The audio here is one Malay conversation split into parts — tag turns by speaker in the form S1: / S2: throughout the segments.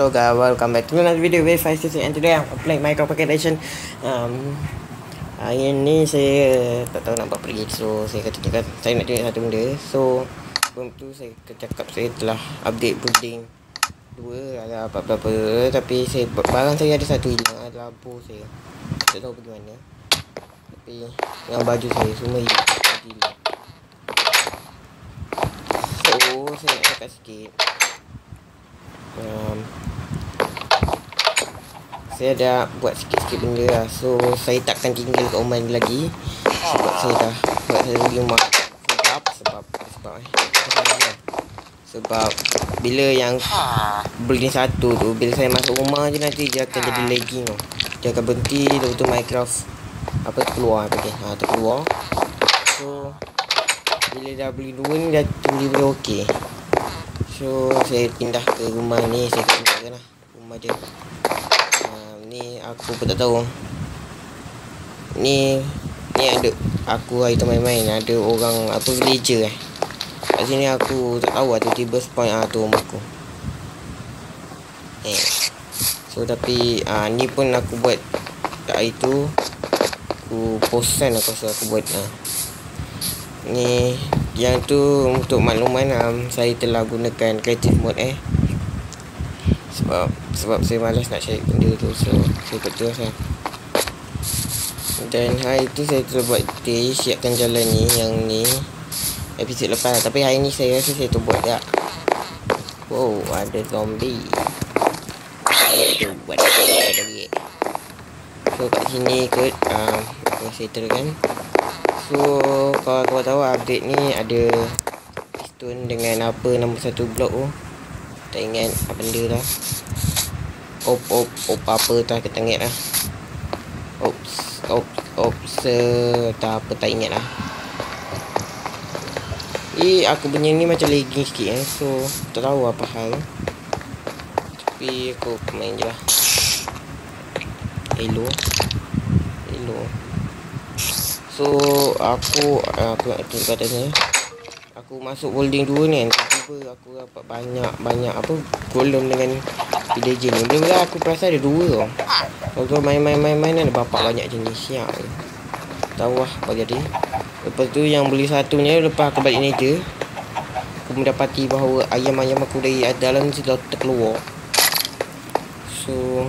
S1: Hello guys, welcome back to another video with 566 and today I'm playing Minecraft Pocket Edition. Hari ni saya tak tahu nak buat pergi, so saya kata cakap saya nak tunjuk satu benda. So sebelum tu saya cakap saya telah update building 2 ada apa-apa, tapi saya barang saya ada satu hilang, adalah lampu saya. Tak tahu pergi mana. Tapi dengan baju saya semua hilang. So saya nak cakap sikit. Saya dah buat sikit-sikit benda lah. So saya takkan tinggal kat rumah ni lagi, sebab saya dah buat saya di rumah. Sebab bila yang building satu tu, bila saya masuk rumah je nanti dia akan jadi lagging tu. Dia akan berhenti, lepas tu Minecraft apa terkeluar terkeluar. So bila dah beli 2 ni dah tiba-tiba okey. So saya pindah ke rumah ni, saya tunjukkan lah rumah dia. Ni aku pun tak tahu. Ni ada aku hari tu main-main, ada orang apa villager kat sini, aku tak tahu tiba-tiba spawn tu rumah aku. So tapi ni pun aku buat hari tu, aku posan aku rasa aku buat ni. Yang tu untuk makluman, saya telah gunakan creative mode sebab saya malas nak cari benda tu, so saya buat terus lah. Dan hari tu saya telah buat siapkan jalan ni, yang ni episod lepas, tapi hari ni saya rasa saya tu buat tak. Wow, ada zombie. Itu buat lagi. So kat sini kot aku settle kan. So kalau kau tahu update ni ada piston dengan apa nombor 1 blok tu. Tak ingat apa benda lah. Op apa tak ingat lah. Tak apa tak ingat lah. Aku punya ni macam lagging sikit so tak tahu apa hal. Tapi aku main je lah. Hello. So aku nak tunjuk kat atas ni. Aku masuk building 2 ni kan, tiba-tiba aku dapat banyak apa golem dengan villager ni. Mula-mula aku perasan ada 2 tau. Kalau main ada bapak banyak jenis siap. Tahu lah apa jadi. Lepas tu yang beli satunya, lepas aku balik nature, aku mendapati bahawa ayam-ayam aku dari dalam sudah terkeluar. So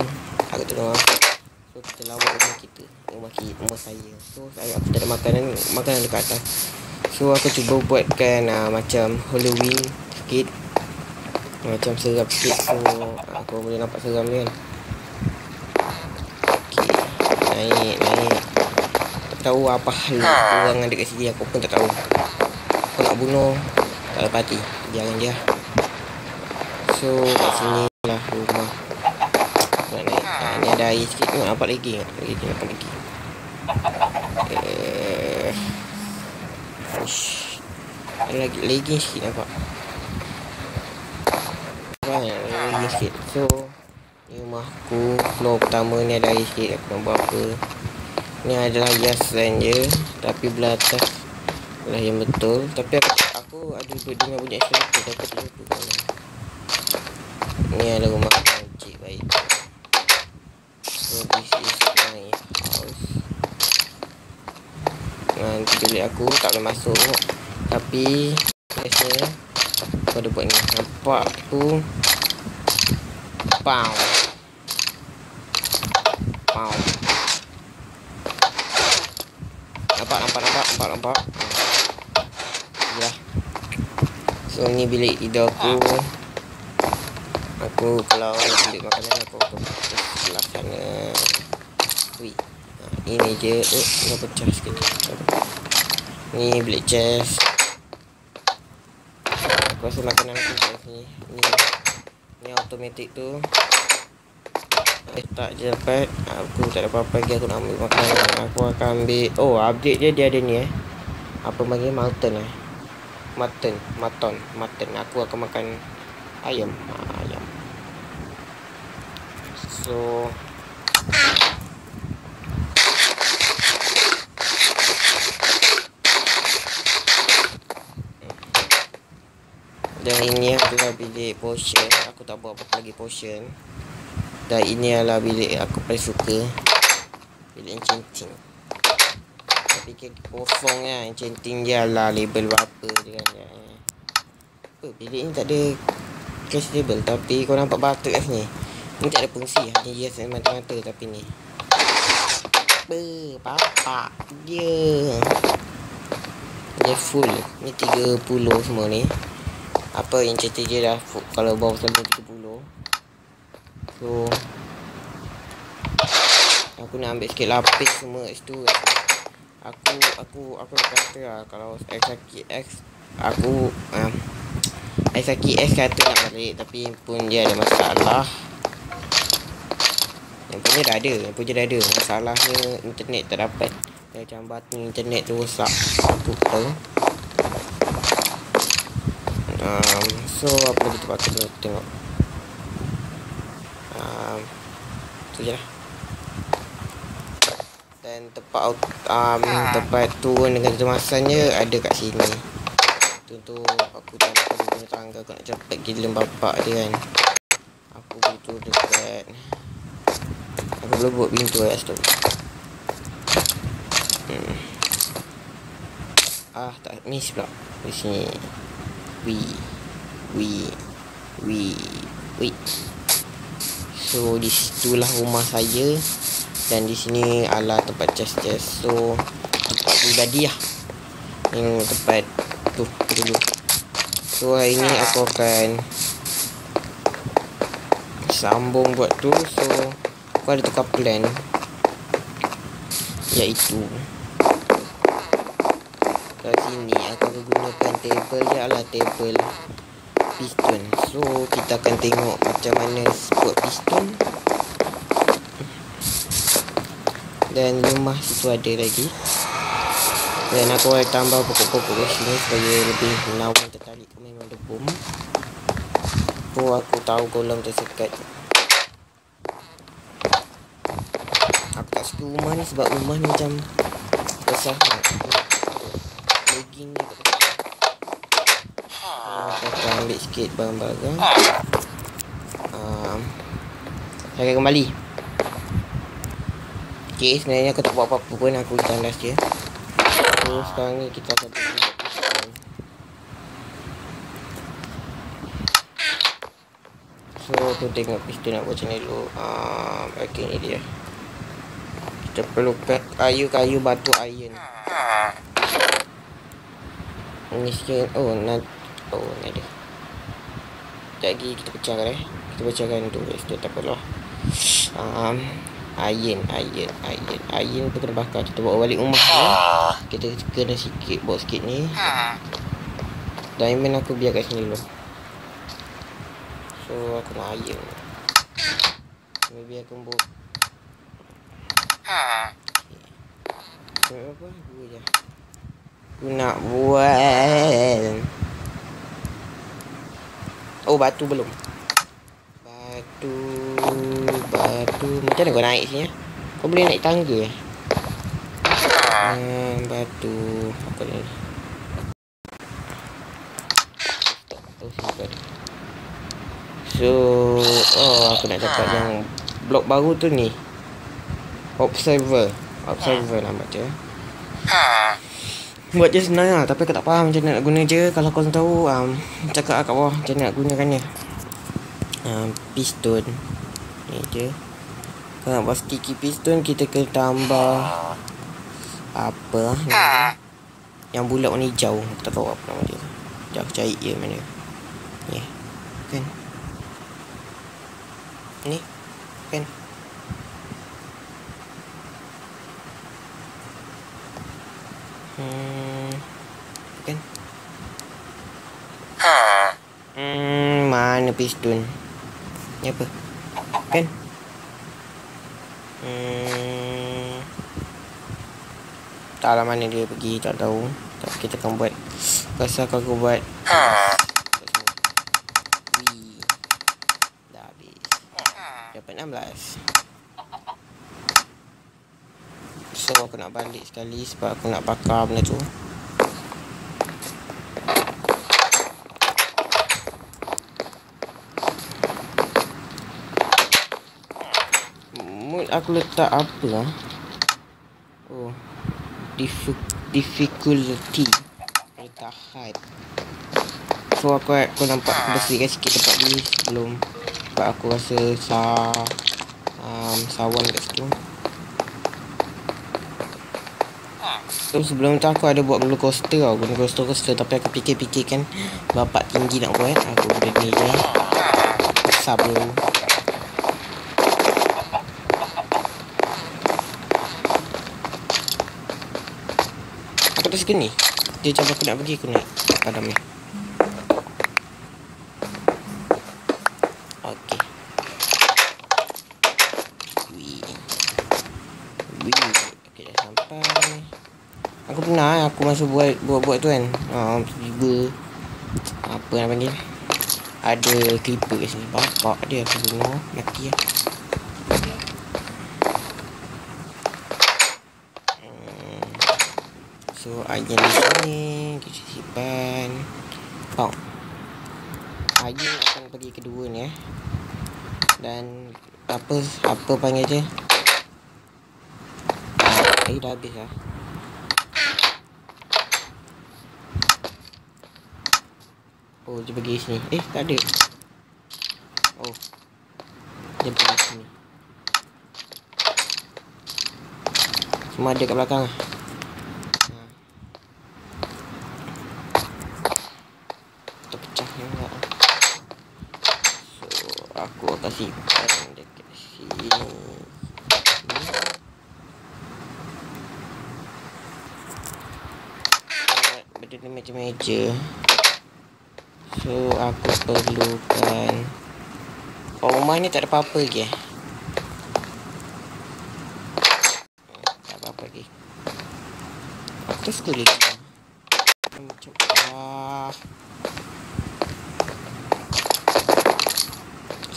S1: aku tak tahu. So kita lawak rumah saya. So aku tak ada makanan dekat atas. So aku cuba buatkan macam Halloween sikit, macam seram sikit. So aku boleh nampak seram ni kan. Okay, naik. Tak tahu apa hal orang ada kat sini, aku pun tak tahu. Aku nak bunuh tak dapat hati, jangan dia. So kat sini lah rumah. Nak naik. Ni ada air sikit. Nampak lagi. Nampak lagi. Lagi sikit nampak. Lagi sikit. So ni rumah aku, floor pertama ni ada air sikit. Aku nak buat apa. Ni adalah hiasan je, tapi belah atas lah yang betul. Tapi aku ada dengar bunyi selaput, tapi tak tahu. Ni adalah rumah cik baik. So this is my house. Nanti bilik aku tak boleh masuk, tapi biasanya aku ada buat ni. Nampak tu. Pow. Nampak. Ya. So ni bilik tidur aku. Aku kalau beli makanan aku ke sebelah sana. Ini je. Dah pecah sikit. Ni bilik chest. Aku rasa makanan aku kat sini. Ni automatic tu. Tak je dapat. Aku tak ada apa-apa lagi. Aku nak ambil makanan. Aku akan ambil. Oh, update dia ada ni apa panggil mutton mutton. Aku akan makan ayam. So Dan ini adalah bilik potion. Aku tak buat apa lagi potion. Dan ini adalah bilik aku paling suka, bilik enchanting. Tapi kosong kan, enchanting dia lah label berapa je kan. Bilik ni tak ada cash table. Tapi kau nampak batu kat sini. Ni tak ada fungsi, hanya hias mata-mata. Tapi ni bapak dia full. Ni 30 semua ni. Apa yang cerita je dah full. Kalau bawah sampai 30. So aku nak ambil sikit lapis semua kat situ. Aku nak kata lah, kalau X aku X kata nak balik, tapi pun dia ada masalah. Yang punya dah ada. Masalahnya internet tak dapat. Macam batu internet tu rosak. Aku tahu. So apa lagi tempat aku boleh tengok. Tu je lah. Dan tempat turun dengan kemasannya ada kat sini. Tu aku tak nak guna tangga. Aku nak cepat gila bapak dia kan. Aku butuh dekat. Aku boleh buat pintu kat situ. Tak miss pula. Di sini. So di situlah rumah saya. Dan di sini adalah tempat chest. So tempat pribadi lah. Yang tempat tu dulu. So hari ni aku akan sambung buat tu. So aku ada tukar plan, iaitu kat sini aku akan gunakan table je adalah table piston. So kita akan tengok macam mana buat piston. Dan rumah situ ada lagi. Dan aku akan tambah pokok-pokok di sini supaya lebih menawan tertarik ke memang debum. So aku tahu kolam tersekat. Aku tak suka rumah ni sebab rumah ni macam besar sangat. Lagging je kat tempat. Aku akan ambil sikit barang-barang. Saya akan kembali. Okay, sebenarnya aku tak buat apa-apa pun. Aku tandas je. So sekarang ni kita akan pergi. So aku tengok piston nak buat macam ni dulu. Okay, ni dia. Kita perlukan kayu batu iron. Ni sikit. Ni ada. Sekejap lagi kita pecahkan Kita pecahkan tu. Kita tak perlu. Iron tu kena bakar. Kita bawa balik rumah ni. Kita kena sikit. Bawa sikit ni. Diamond aku biar kat sini dulu. So aku nak iron. Maybe aku buat apa? Dua je. Aku nak buat. Batu belum. Batu. Macam mana kau naik sini? Kau boleh naik tangga. Batu. Apa ni? So, aku nak dapat yang blok baru tu ni. Observer nama je. Buat je senang lah. Tapi aku tak faham macam mana nak guna je. Kalau kau tahu, cakap kat bawah macam mana nak gunakannya. Piston ni je. Kalau nak buat sticky piston, kita kena tambah apa ni, yang bulat warna hijau. Aku tak tahu apa nama dia. Sekejap aku cari je mana. Ni kan. Ni kan. Kan. Mana piston? Ni apa? Kan? Tak lah mana dia pergi, tak tahu. Tapi kita akan buat. Rasa aku buat. Dah habis. Dapat 16. So aku nak balik sekali sebab aku nak bakar benda tu. aku letak apa lah? Oh, difficulty. Letak hard. So aku nampak aku bersihkan sikit tempat ni sebelum sebab aku rasa sawan kat situ. So sebelum tu aku ada buat roller coaster tau. Roller coaster tapi aku fikir-fikirkan bapak tinggi nak buat. Aku benda ni je. Besar dulu. Aku tak suka ni. Dia macam aku nak pergi aku naik padam ni. Okay. Okay, dah sampai. Aku pernah aku masa buat tu kan. Tiba apa nak panggil? Ada creeper kat sini. Bapak dia aku bunuh, mati lah. So ayam di sini kita simpan. Ayam akan pergi kedua ni dan apa panggil je? Dah habis lah. Oh, dia pergi sini. Tak ada. Oh, dia pergi sini. Semua ada kat belakang lah. Terpecah juga. So, aku akan simpan dekat sini. Benda ni macam meja. So aku perlukan. Rumah ni tak ada apa-apa lagi. Tak apa-apa lagi. Aku tak suka lagi. Macam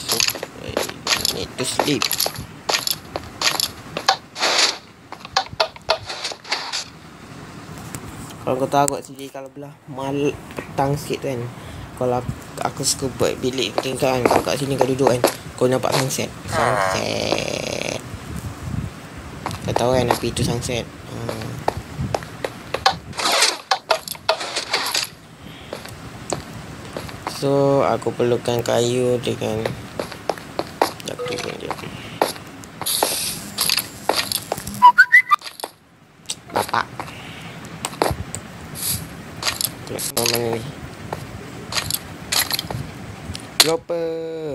S1: so I need to sleep. Kalau kau tahu kat sini kalau belah petang sikit kan. Kalau aku suka buat bilik kita kan. Kalau kat sini kau duduk kan, kau nampak sunset. Kau tahu kan api itu sunset. So aku perlukan kayu dengan bapak. Mana ni? Dropper.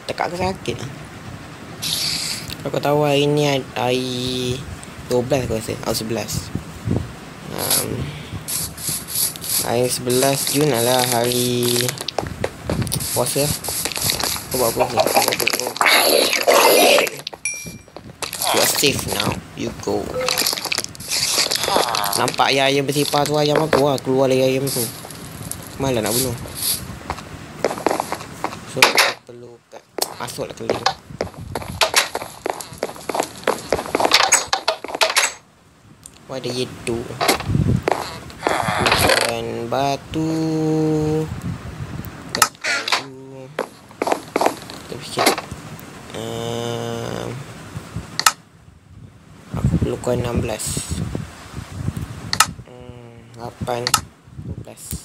S1: Tekak aku sakit lah. Aku tahu hari ni hari 12 aku rasa. Hari 11. Hari 11 Jun adalah hari puasa. Kau buat apa ni? You are safe now. You go. Nampak ayam bersipar tu ayam aku lah. Keluar dari ayam tu. Malah nak bunuh. So kita perlu masuklah keling. What do you do? Dan batu, kayu. Kita fikir. Aku perlukan 16. 8, 12.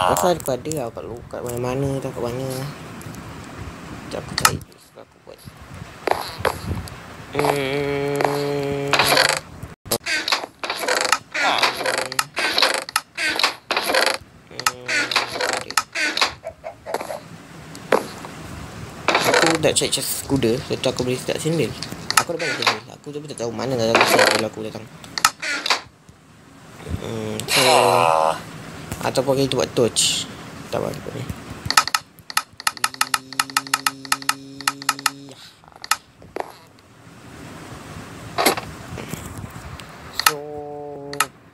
S1: Pasal aku ada lah kat kat mana-mana tak kat mana. Sekejap aku cari sebab aku buat. Aku dah check kuda. Lepas aku boleh start sendiri. Aku dah banyak sendiri. Aku tapi tak tahu mana dah kalau aku datang. So ataupun kita buat torch. Tak apa ni. So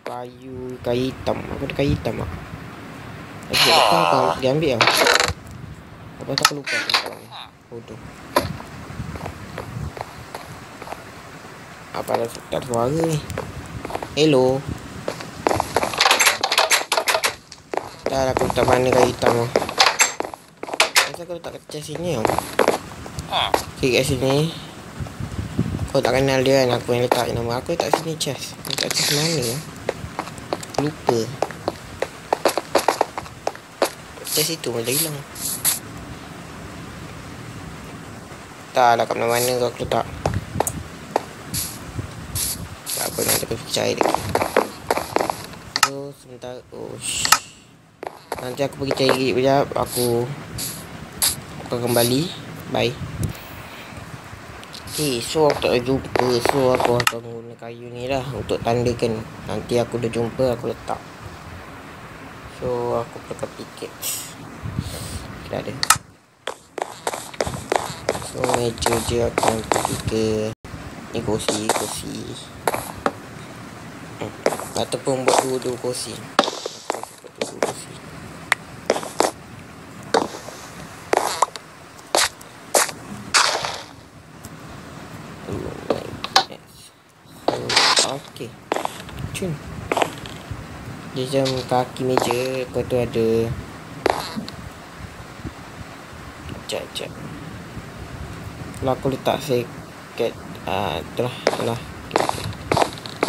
S1: kayu hitam. Aku ada kayu hitam ah. Aku lepas kau dia ambil ah. Apa tak lupa aku ni. Bodoh. Apa dah tak suara ni? Hello. Dah aku tak mana kayu hitam lah. pasal aku letak chest sini tau. Okay, kat sini. Kau tak kenal dia kan, aku yang letak nama. Aku letak sini chest. Letak chest mana ya? Lupa. Chest itu malah hilang. Tak lah kat mana-mana aku letak. Tak apa, nanti aku percaya dia. So sebentar. Oh nanti aku pergi cari sekejap. Aku akan kembali. Bye. Okay, so aku tak jumpa. So aku akan guna kayu ni lah untuk tandakan. Nanti aku dah jumpa, aku letak. So aku pakai pickaxe. Dah ada. So meja je akan pergi ke ni kursi. Ataupun buat dua kursi. Okey. Cun. Dia jam kaki meja. Lepas tu ada Sekejap. Kalau aku letak sikit itulah.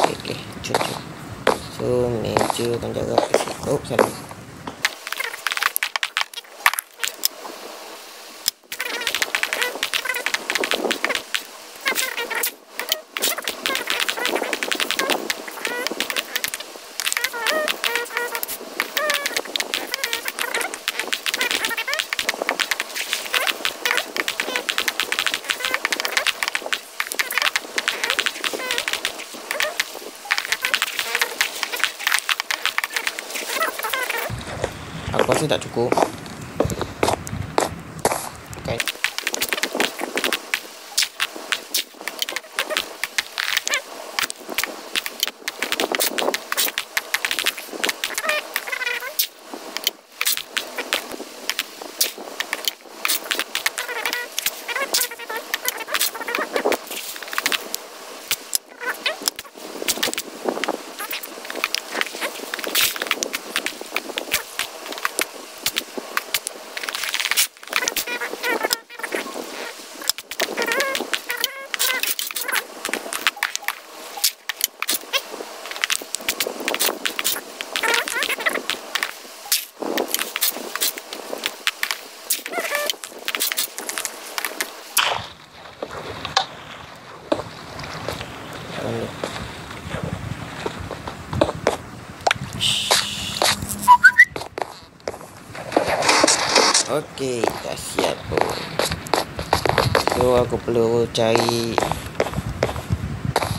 S1: Okay. Cun. So meja akan jaga kat sini. Oh salah. Aku rasa tak cukup. Okay. Okey, dah siap pun. So aku perlu cari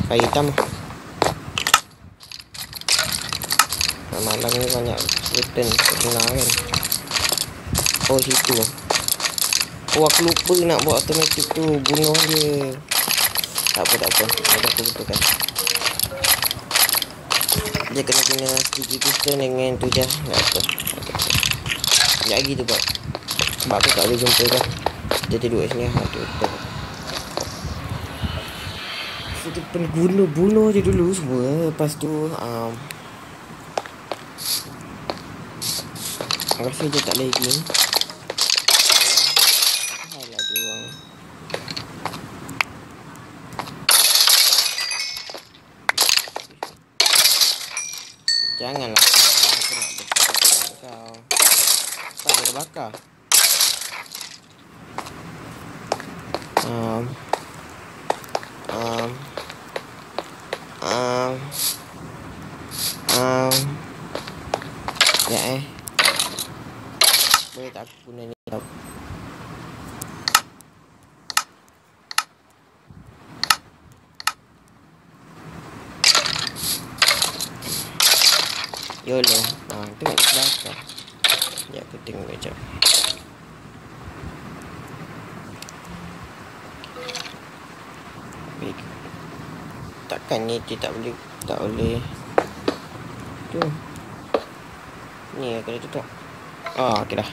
S1: kayu hitam. Malam ni banyak return kena kan. Oh situ. Oh aku lupa nak buat automatic tu. Bunuh dia. Tak apa. Ada aku betulkan. Dia kena guna sticky piston dengan tu je. Tak apa. Sekejap lagi tu buat. Sebab aku tak boleh jumpa dah. Dia tidur kat sini. Betul. So dia pernah bunuh je dulu semua. Lepas tu rasa dia tak lagi. Alah dia orang. Janganlah. Aku nak kau. Tak ada bakar. Ya boleh tak aku guna ni tau. YOLO. Tengok di belakang. Ya aku tengok sekejap. Takkan ni dia tak boleh tu. Ni aku dah tutup. Okey dah.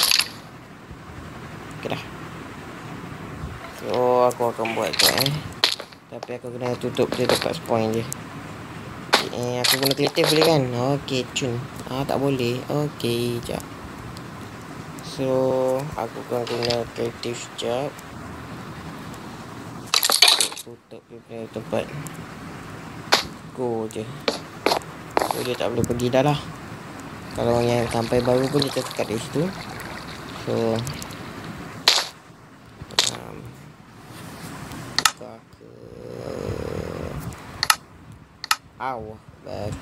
S1: So aku akan buat tu tapi aku kena tutup dia dekat spawn je. Aku guna kreatif boleh kan? Okey cun. Tak boleh. Okey jap. So aku akan guna kreatif sekejap. Tutup dia punya tempat. Go je. So dia tak boleh pergi dah lah. Kalau yang sampai baru pun kita sekat di situ. So buka ke baik.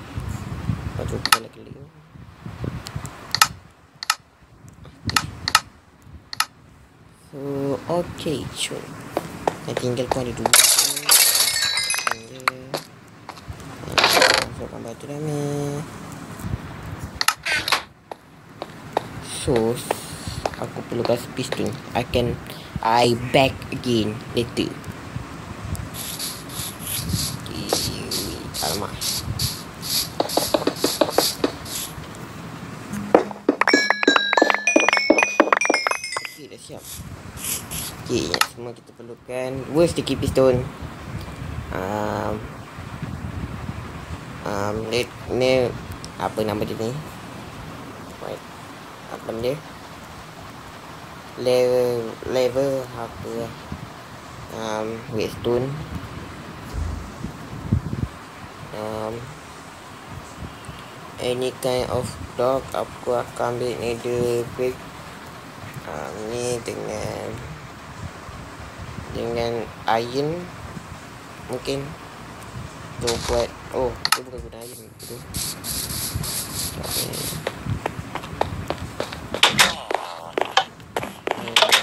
S1: Lepas tu kita nak klik. So okay, sure. Yang tinggal pun ada 2. Masukkan batu dami. So aku perlukan piston. I back again later. Alamak. Okay, dah siap. Okay, semua kita perlukan sticky piston. Ni apa nama dia ni? Wait, apa dia? Lever apa? Redstone. Any kind of dog. Aku akan ambil nether brick. Ni dengan iron mungkin tu buat. Oh, dia bukan guna iron tu.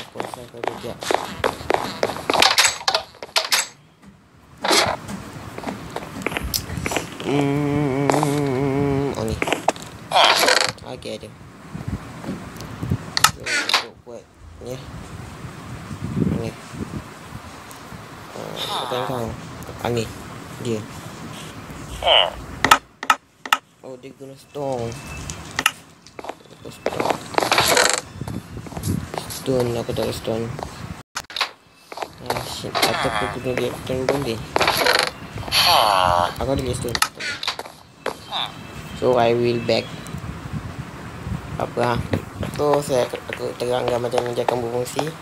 S1: Aku rasa aku kejap. Oh ni. Okay, ada. Untuk buat ni. Ni. Bukan kau. Ni. Dia. Oh, dia guna stone. Stone, aku tak ada stone. Shit, atau aku guna dia stone boleh. Aku ada dia stone. So I will back. Apa? So aku terangkan macam menjaga berfungsi.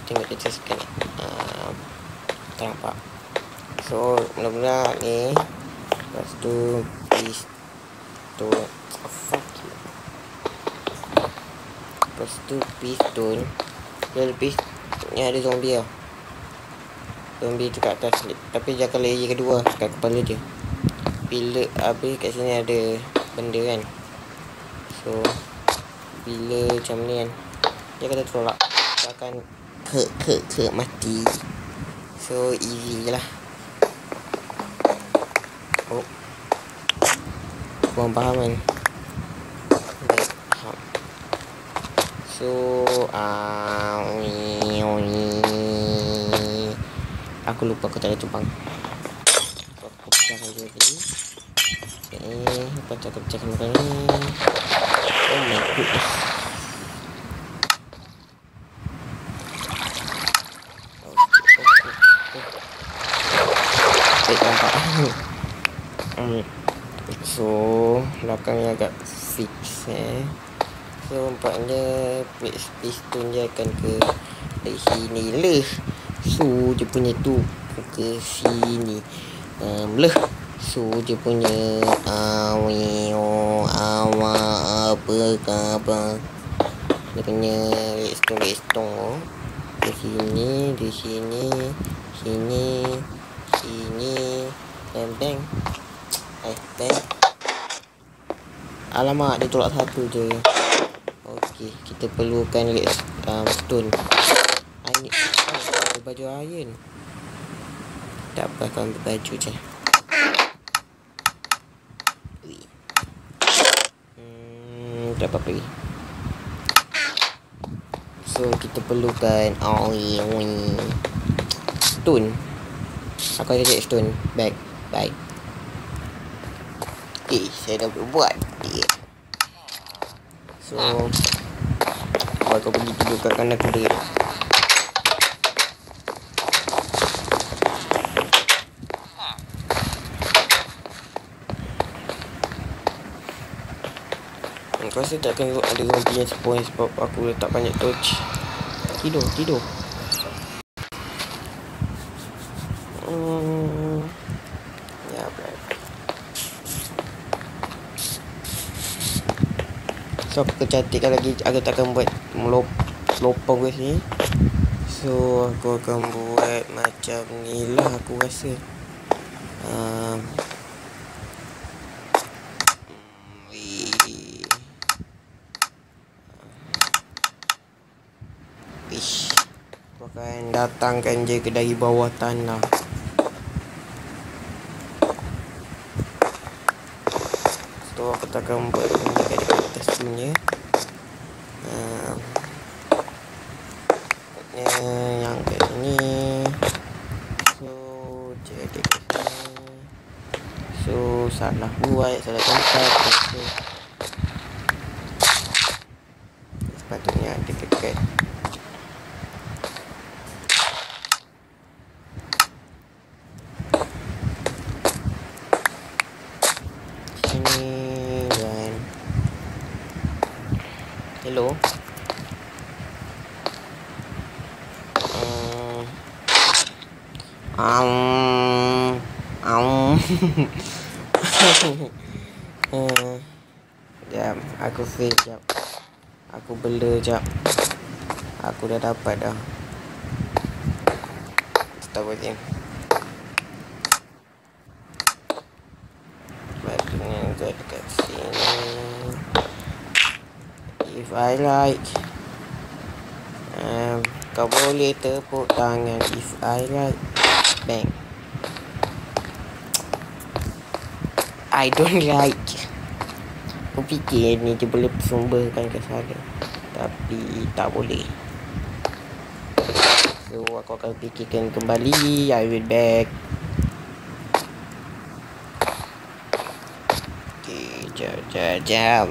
S1: Tengok dia sikit. Tak nampak. So mula-mula ni. Lepas tu piston. Fuck you. Lepas tu piston. Dia lebih ni ada zombie lah. Zombie tu kat atas. Tapi jaga layer kedua kat kepala dia. Bila habis kat sini ada benda kan. So bila macam ni kan, dia kata tolak, dia akan ke mati. So easy je lah. Oh, korang faham kan? Baik, faham. So aku lupa aku tak ada tumpang. Aku pecahkan dia tadi. Lepas aku pecahkan makan ni. Oh my goodness. Baik, nampak. So belakangnya agak fix So nampaknya piston dia akan ke dari sini lah. So dia punya tu ke sini lah. So dia punya apa dia punya redstone di sini bang. Alamak, dia tolak satu je. Okey, kita perlukan stone. Ini baju iron. Tak apa, kau ambil baju je. Tak apa lagi. So kita perlukan stone. Aku ada stone. Back. Saya dah buat dia. So aku pergi tidurkan aku dia. Kau rasa tak akan ada zombie yang spawn sebab aku letak banyak torch. Tidur. Ya, baik. So aku kecantikkan lagi. Aku takkan buat melopong ke sini. So aku akan buat macam ni lah aku rasa. Aku akan datangkan je ke dari bawah tanah. So aku takkan buat benda kat atas punya. Yang kat sini. So jadi kat sini. So salah buat, salah tempat. So, sepatutnya ada dekat sini. Dan hello. Jap, aku save jap. Aku blur jap. Aku dah dapat dah. Stop watching. Barunya dekat sini. If I like, kau boleh tepuk tangan. If I like, bang. I don't like. Aku fikir ni dia boleh sumberkan ke sana, tapi tak boleh. So aku akan fikirkan kembali. I will back. Okay, jap.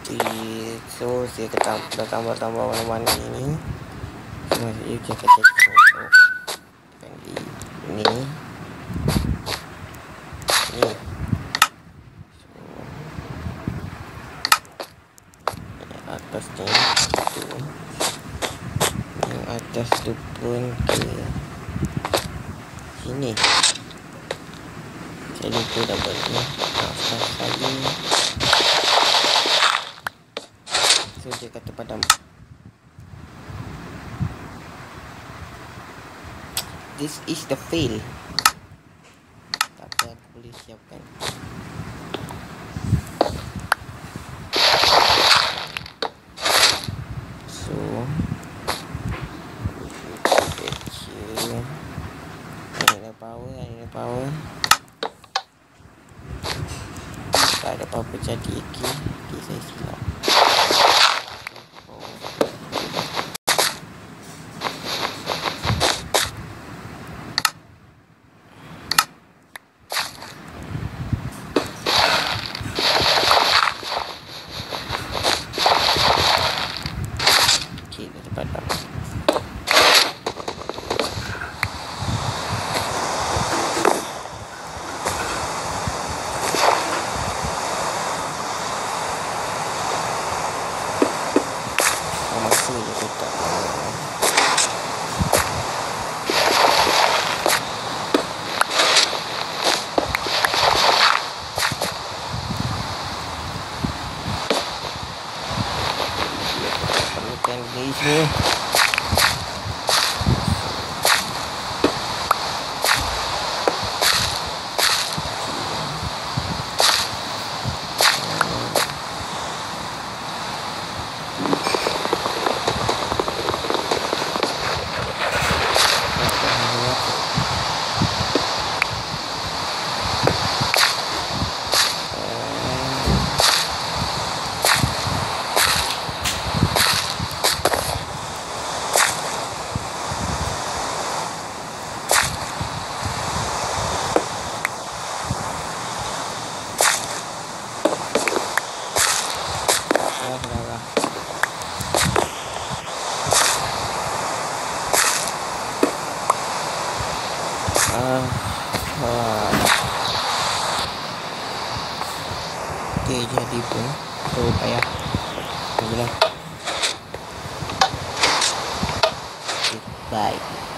S1: Okay, so saya akan tambah mana-mana ini. So saya akan cek ini. Atasnya tu, yang atas tu pun ke sini. Saya lupa dah buat ni. Sekali. So dia kata padam. This is the fail. Tapi aku boleh siapkan. Power. Tak ada apa-apa jadi lagi. Okay, saya silap. Okay, dah dapat dah. Okay, jadi pun So payah. Boleh. Bye.